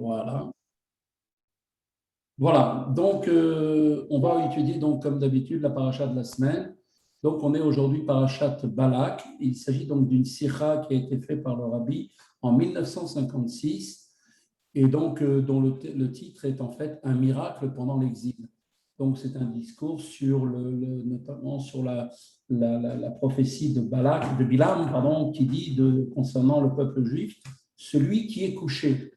Voilà. Voilà. Donc, on va étudier, donc, comme d'habitude, la paracha de la semaine. Donc, on est aujourd'hui parachat Balak. Il s'agit donc d'une sikha qui a été faite par le rabbi en 1956 et donc dont le titre est en fait un miracle pendant l'exil. Donc, c'est un discours sur notamment sur la prophétie de Balak, de Bilam, pardon, qui dit concernant le peuple juif, celui qui est couché.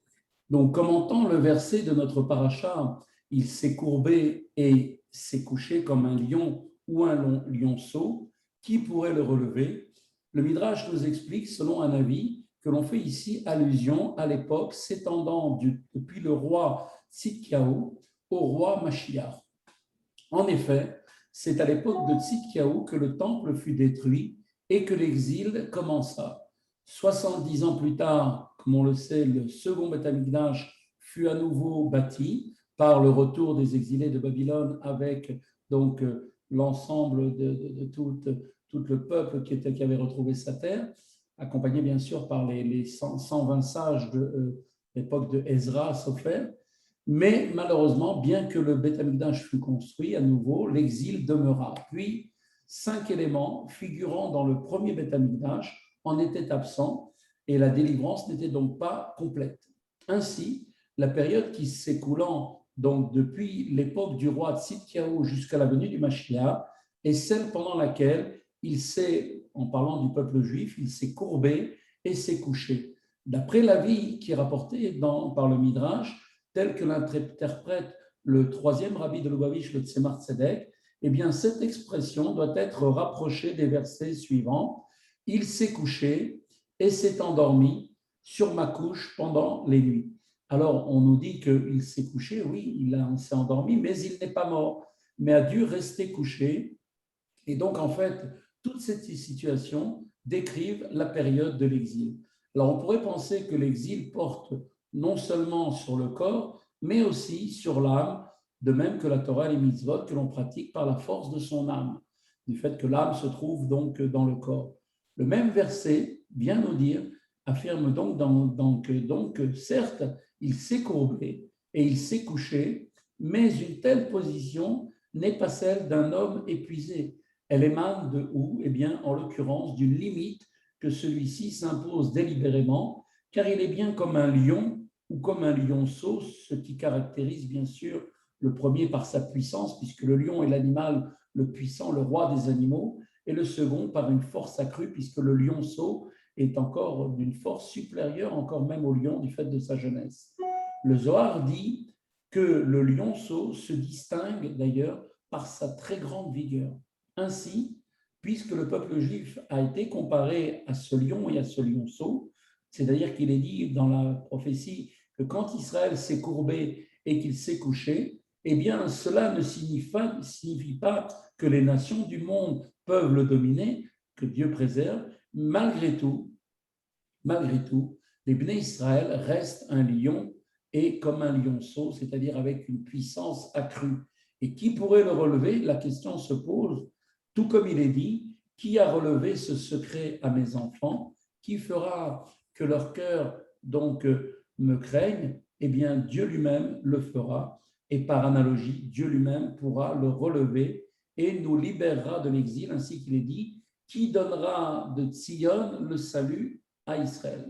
Donc, commentant le verset de notre paracha, il s'est courbé et s'est couché comme un lion ou un lionceau, qui pourrait le relever? Le Midrash nous explique, selon un avis, que l'on fait ici allusion à l'époque s'étendant depuis le roi Tzidkiaou au roi Mashiach. En effet, c'est à l'époque de Tzidkiaou que le temple fut détruit et que l'exil commença. 70 ans plus tard, comme on le sait, le second Beth Amikdash fut à nouveau bâti par le retour des exilés de Babylone avec donc l'ensemble de tout le peuple qui avait retrouvé sa terre, accompagné bien sûr par les 120 sages de l'époque de Ezra, Sopher. Mais malheureusement, bien que le Beth Amikdash fut construit à nouveau, l'exil demeura. Puis, 5 éléments figurant dans le premier Beth Amikdash en étaient absents et la délivrance n'était donc pas complète. Ainsi, la période qui s'écoulant donc depuis l'époque du roi Tzidkiaou jusqu'à la venue du Mashiach est celle pendant laquelle il s'est, en parlant du peuple juif, il s'est courbé et s'est couché. D'après l'avis qui est rapporté par le Midrash, tel que l'interprète le troisième rabbi de Lubavitch, le Tzemar Tzedek, eh bien, cette expression doit être rapprochée des versets suivants. Il s'est couché et s'est endormi sur ma couche pendant les nuits. Alors, on nous dit qu'il s'est couché, oui, il s'est endormi, mais il n'est pas mort, mais a dû rester couché. Et donc, en fait, toutes ces situations décrivent la période de l'exil. Alors, on pourrait penser que l'exil porte non seulement sur le corps, mais aussi sur l'âme, de même que la Torah et les mitzvot que l'on pratique par la force de son âme, du fait que l'âme se trouve donc dans le corps. Le même verset vient nous dire, affirme donc certes, il s'est courbé et il s'est couché, mais une telle position n'est pas celle d'un homme épuisé. Elle émane de où? Eh bien, en l'occurrence, d'une limite que celui-ci s'impose délibérément, car il est bien comme un lion ou comme un lionceau, ce qui caractérise bien sûr le premier par sa puissance, puisque le lion est l'animal le puissant, le roi des animaux, et le second par une force accrue, puisque le lionceau est encore d'une force supérieure, encore même au lion, du fait de sa jeunesse. Le Zohar dit que le lionceau se distingue d'ailleurs par sa très grande vigueur. Ainsi, puisque le peuple juif a été comparé à ce lion et à ce lionceau, c'est-à-dire qu'il est dit dans la prophétie que quand Israël s'est courbé et qu'il s'est couché, eh bien, cela ne signifie pas que les nations du monde peuvent le dominer, que Dieu préserve. Malgré tout, les Bnei Israël restent un lion et comme un lionceau, c'est-à-dire avec une puissance accrue. Et qui pourrait le relever? La question se pose, tout comme il est dit, qui a relevé ce secret à mes enfants? Qui fera que leur cœur donc me craigne? Eh bien, Dieu lui-même le fera. Et par analogie, Dieu lui-même pourra le relever et nous libérera de l'exil, ainsi qu'il est dit, qui donnera de Tzion le salut à Israël.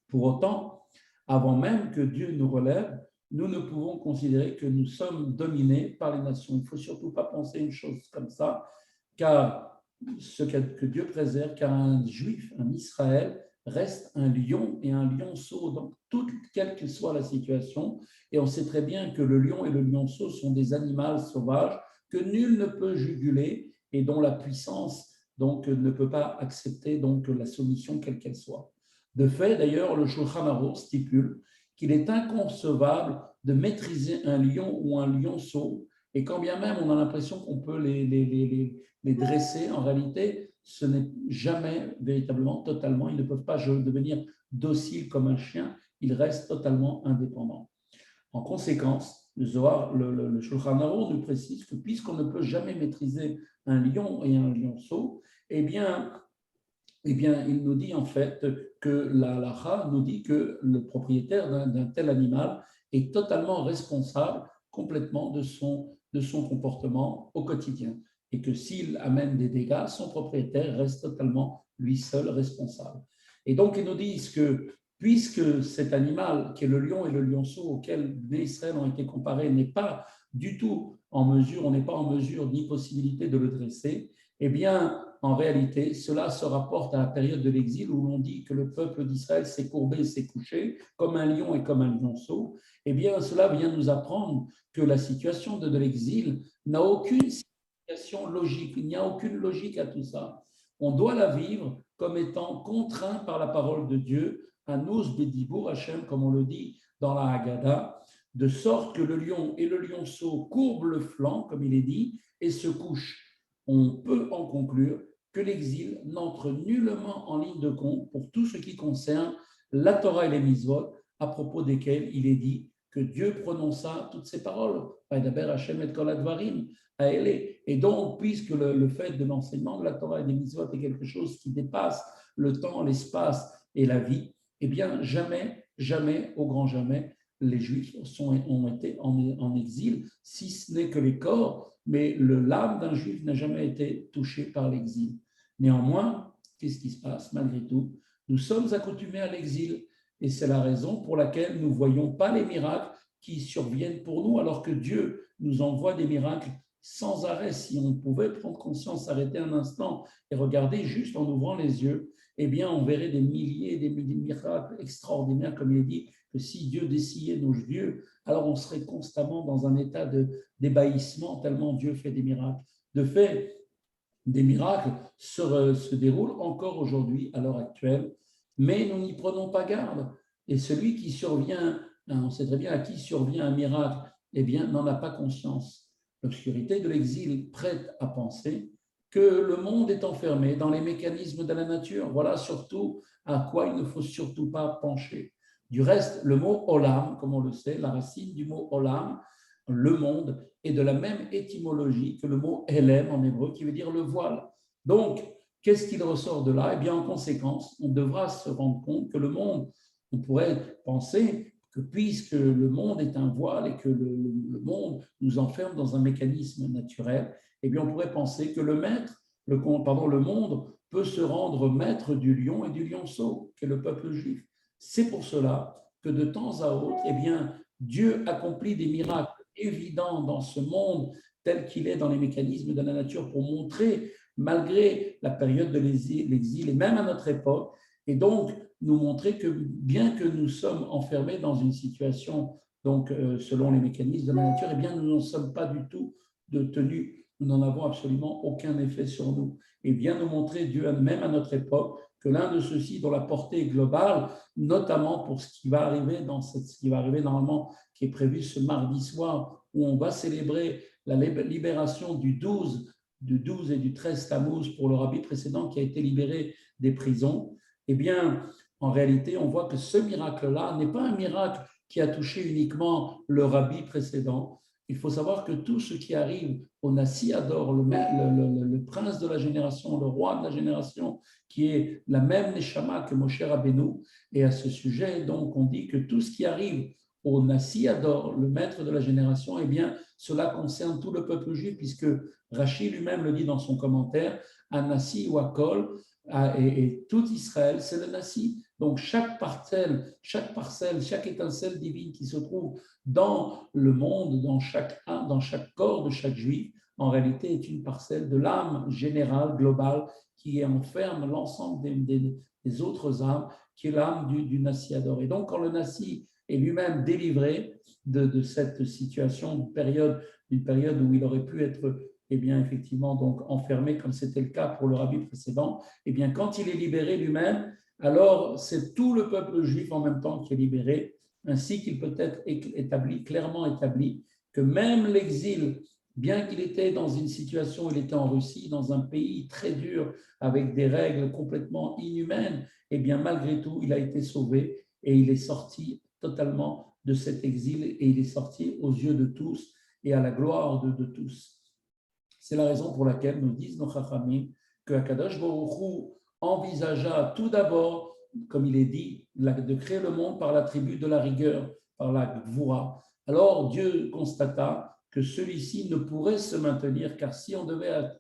Pour autant, avant même que Dieu nous relève, nous ne pouvons considérer que nous sommes dominés par les nations. Il ne faut surtout pas penser une chose comme ça, car que Dieu préserve, car un juif, un Israël, reste un lion et un lionceau, donc quelle que soit la situation. Et on sait très bien que le lion et le lionceau sont des animaux sauvages que nul ne peut juguler et dont la puissance donc ne peut pas accepter donc la soumission quelle qu'elle soit. De fait, d'ailleurs, le Shulchan Aruch stipule qu'il est inconcevable de maîtriser un lion ou un lionceau, et quand bien même on a l'impression qu'on peut les dresser, en réalité, ce n'est jamais véritablement, totalement, ils ne peuvent pas devenir dociles comme un chien, ils restent totalement indépendants. En conséquence, le Shulchan Aruch nous précise que puisqu'on ne peut jamais maîtriser un lion et un lionceau, eh bien, eh bien, il nous dit en fait que la halakha nous dit que le propriétaire d'un tel animal est totalement responsable complètement de son comportement au quotidien et que s'il amène des dégâts, son propriétaire reste totalement lui seul responsable. Et donc, ils nous disent que puisque cet animal, qui est le lion et le lionceau auquel les Israël ont été comparés, n'est pas du tout en mesure, on n'est pas en mesure ni possibilité de le dresser, eh bien, en réalité, cela se rapporte à la période de l'exil où l'on dit que le peuple d'Israël s'est courbé, s'est couché, comme un lion et comme un lionceau. Eh bien, cela vient nous apprendre que la situation de l'exil n'a aucune signification logique, il n'y a aucune logique à tout ça. On doit la vivre comme étant contraint par la parole de Dieu, Anous Bedibur Hachem, comme on le dit dans la Haggadah, de sorte que le lion et le lionceau courbent le flanc, comme il est dit, et se couchent. On peut en conclure que l'exil n'entre nullement en ligne de compte pour tout ce qui concerne la Torah et les mitzvot, à propos desquels il est dit que Dieu prononça toutes ces paroles. Et donc, puisque le fait de l'enseignement de la Torah et des mitzvot est quelque chose qui dépasse le temps, l'espace et la vie, eh bien, jamais, jamais, au grand jamais, les Juifs ont été en exil, si ce n'est que les corps, mais l'âme d'un Juif n'a jamais été touchée par l'exil. Néanmoins, qu'est-ce qui se passe malgré tout? Nous sommes accoutumés à l'exil et c'est la raison pour laquelle nous ne voyons pas les miracles qui surviennent pour nous, alors que Dieu nous envoie des miracles sans arrêt. Si on pouvait prendre conscience, s'arrêter un instant et regarder juste en ouvrant les yeux, eh bien, on verrait des milliers, des miracles extraordinaires, comme il est dit, que si Dieu dessillait nos yeux, alors on serait constamment dans un état d'ébahissement, tellement Dieu fait des miracles. De fait, des miracles se déroulent encore aujourd'hui, à l'heure actuelle, mais nous n'y prenons pas garde. Et celui qui survient, on sait très bien à qui survient un miracle, eh bien, n'en a pas conscience. L'obscurité de l'exil prête à penser que le monde est enfermé dans les mécanismes de la nature. Voilà surtout à quoi il ne faut surtout pas pencher. Du reste, le mot olam, comme on le sait, la racine du mot olam, le monde, est de la même étymologie que le mot Helem en hébreu, qui veut dire le voile. Donc, qu'est-ce qu'il ressort de là? Eh bien, en conséquence, on devra se rendre compte que le monde, on pourrait penser que puisque le monde est un voile et que le monde nous enferme dans un mécanisme naturel, eh bien, on pourrait penser que le monde peut se rendre maître du lion et du lionceau, qui est le peuple juif. C'est pour cela que de temps à autre, eh bien, Dieu accomplit des miracles évidents dans ce monde tel qu'il est dans les mécanismes de la nature pour montrer, malgré la période de l'exil et même à notre époque, et donc nous montrer que bien que nous sommes enfermés dans une situation, donc selon les mécanismes de la nature, eh bien nous n'en sommes pas du tout de tenus, nous n'en avons absolument aucun effet sur nous. Et bien nous montrer, Dieu, même à notre époque, que l'un de ceux-ci, dont la portée est globale, notamment pour ce qui va arriver ce qui va arriver normalement, qui est prévu ce mardi soir, où on va célébrer la libération du 12 et du 13 Tammuz pour le rabbi précédent qui a été libéré des prisons, eh bien, en réalité, on voit que ce miracle-là n'est pas un miracle qui a touché uniquement le rabbi précédent. Il faut savoir que tout ce qui arrive au Nassi Ador, le prince de la génération, le roi de la génération, qui est la même Neshama que Moshe Rabbeinu, et à ce sujet, donc, on dit que tout ce qui arrive au Nassi Ador, le maître de la génération, eh bien, cela concerne tout le peuple juif, puisque Rashi lui-même le dit dans son commentaire, un Nassi ou Akol, et tout Israël, c'est le Nassi. Donc, chaque parcelle, chaque étincelle divine qui se trouve dans le monde, dans chaque corps de chaque juif, en réalité est une parcelle de l'âme générale, globale, qui enferme l'ensemble des autres âmes, qui est l'âme du Nassi Ador. Et donc, quand le Nassi est lui-même délivré de cette situation, d'une période où il aurait pu être, eh bien, effectivement, donc enfermé, comme c'était le cas pour le rabbi précédent, eh bien, quand il est libéré lui-même, alors c'est tout le peuple juif en même temps qui est libéré, ainsi qu'il peut être clairement établi que même l'exil, bien qu'il était dans une situation où il était en Russie, dans un pays très dur, avec des règles complètement inhumaines, eh bien, malgré tout, il a été sauvé et il est sorti totalement de cet exil et il est sorti aux yeux de tous et à la gloire de tous. C'est la raison pour laquelle nous disent nos Chachamim que Akadosh Baruch Hu, envisagea tout d'abord, comme il est dit, de créer le monde par l'attribut de la rigueur, par la gvoura. Alors Dieu constata que celui-ci ne pourrait se maintenir, car si on devait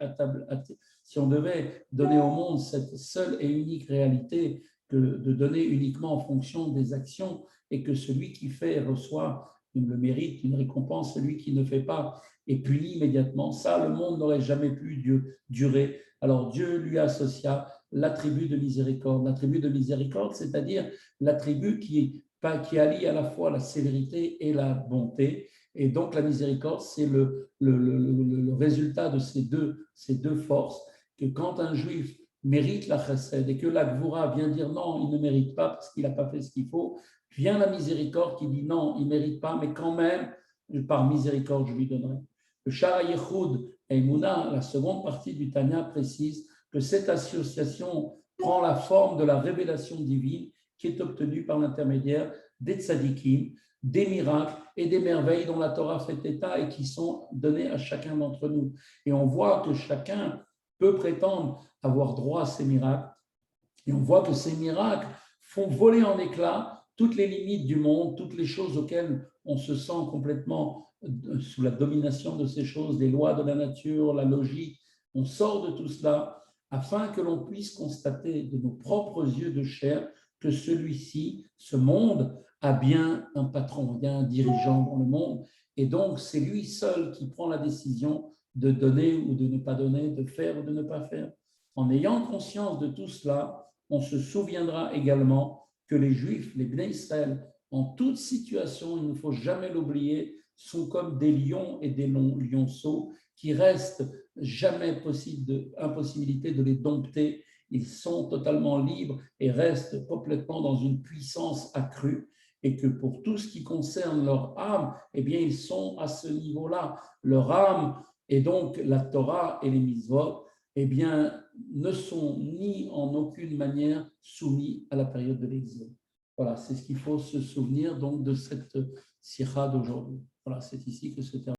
donner au monde cette seule et unique réalité, que de donner uniquement en fonction des actions, et que celui qui fait reçoit le mérite, une récompense, celui qui ne fait pas est puni immédiatement, ça, le monde n'aurait jamais pu durer. Alors Dieu lui associa l'attribut de miséricorde. L'attribut de miséricorde, c'est-à-dire l'attribut qui allie à la fois la sévérité et la bonté. Et donc la miséricorde, c'est le résultat de ces deux forces, que quand un juif mérite la chesed et que la gvoura vient dire non, il ne mérite pas parce qu'il n'a pas fait ce qu'il faut, vient la miséricorde qui dit non, il ne mérite pas, mais quand même, par miséricorde, je lui donnerai. Le Shara Yehoud et Mouna, la seconde partie du Tanya, précise que cette association prend la forme de la révélation divine qui est obtenue par l'intermédiaire des tzadikim, des miracles et des merveilles dont la Torah fait état et qui sont données à chacun d'entre nous. Et on voit que chacun peut prétendre avoir droit à ces miracles. Et on voit que ces miracles font voler en éclats toutes les limites du monde, toutes les choses auxquelles on se sent complètement sous la domination de ces choses, les lois de la nature, la logique. On sort de tout cela afin que l'on puisse constater de nos propres yeux de chair que celui-ci, ce monde, a bien un patron, bien un dirigeant dans le monde. Et donc, c'est lui seul qui prend la décision de donner ou de ne pas donner, de faire ou de ne pas faire. En ayant conscience de tout cela, on se souviendra également que les Juifs, les Bnei Israël, en toute situation, il ne faut jamais l'oublier, sont comme des lions et des lionceaux qui restent jamais impossibilité de les dompter. Ils sont totalement libres et restent complètement dans une puissance accrue. Et que pour tout ce qui concerne leur âme, eh bien, ils sont à ce niveau-là. Leur âme, et donc la Torah et les mitzvot, eh bien, ne sont ni en aucune manière soumis à la période de l'exil. Voilà, c'est ce qu'il faut se souvenir donc de cette sikha d'aujourd'hui. Voilà, c'est ici que se termine.